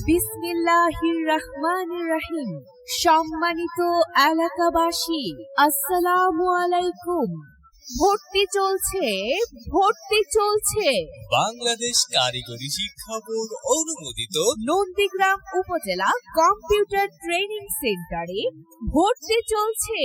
বিসমিল্লাহির রহমানির রহিম। সম্মানিত এলাকাবাসী, আসসালামু আলাইকুম। ভর্তি চলছে বাংলাদেশ কারিগরি শিক্ষা বোর্ড অনুমোদিত নন্দীগ্রাম উপজেলা কম্পিউটার ট্রেনিং সেন্টারে ভর্তি চলছে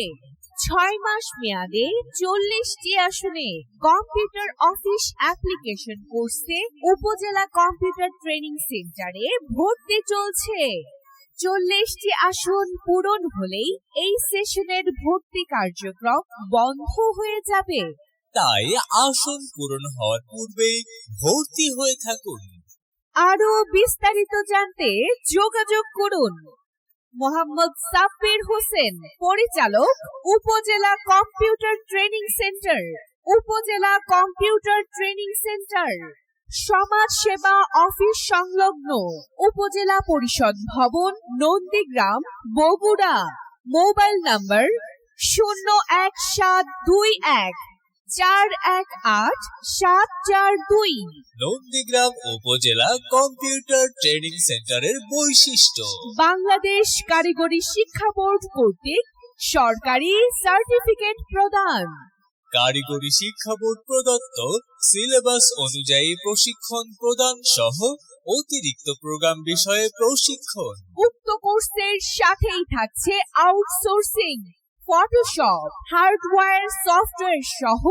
6 মাস মেয়াদে 40টি আসনে কম্পিউটার অফিস অ্যাপ্লিকেশন কোর্সে উপজেলা কম্পিউটার ট্রেনিং সেন্টারে ভর্তি চলছে। 40টি আসন পূরণ হলেই এই সেশনের ভর্তি কার্যক্রম বন্ধ হয়ে যাবে। তাই আসন পূরণ হওয়ার পূর্বে ভর্তি হয়ে থাকুন। আরো বিস্তারিত জানতে যোগাযোগ করুন মোহাম্মদ সাব্বির হোসেন, পরিচালক, উপজেলা কম্পিউটার ট্রেনিং সেন্টার, উপজেলা কম্পিউটার ট্রেনিং সেন্টার, সমাজ সেবা অফিস সংলগ্ন, উপজেলা পরিষদ ভবন, নন্দীগ্রাম, বগুড়া। Mobile number 01721418742। নন্দীগ্রাম উপজেলা কম্পিউটার ট্রেনিং সেন্টারের বৈশিষ্ট্য: বাংলাদেশ কারিগরি শিক্ষা বোর্ড কর্তৃক সরকারি সার্টিফিকেট প্রদান, কারিগরি শিক্ষা বোর্ড প্রদত্ত সিলেবাস অনুযায়ী প্রশিক্ষণ প্রদান সহ অতিরিক্ত প্রোগ্রাম বিষয়ে প্রশিক্ষণ। উক্ত কোর্সের সাথেই থাকছে আউটসোর্সিং, ফটোশপ, হার্ডওয়্যার, সফটওয়্যার সহ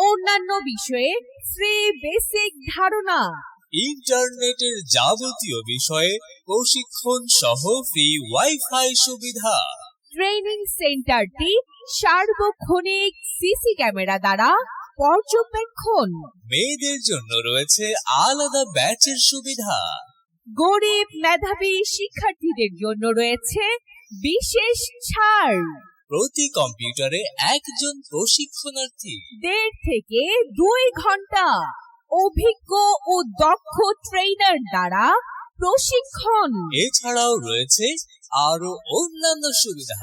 অন্যান্য বিষয়ে ফ্রি বেসিক ধারণা, ইন্টারনেটের যাবতীয় বিষয়ে প্রশিক্ষণ সহ ফ্রি ওয়াইফাই সুবিধা। ট্রেনিং সেন্টারটি সার্বক্ষণিক সিসি ক্যামেরা দ্বারা পর্যবেক্ষণ। মেয়েদের জন্য রয়েছে আলাদা ব্যাচের সুবিধা। গরিব মেধাবী শিক্ষার্থীদের জন্য রয়েছে বিশেষ ছাড়। প্রতি কম্পিউটারে একজন প্রশিক্ষণার্থী 1.5 থেকে 2 ঘন্টা অভিজ্ঞ ও দক্ষ ট্রেনার দ্বারা প্রশিক্ষণ। এছাড়াও রয়েছে আরো অন্যান্য সুবিধা।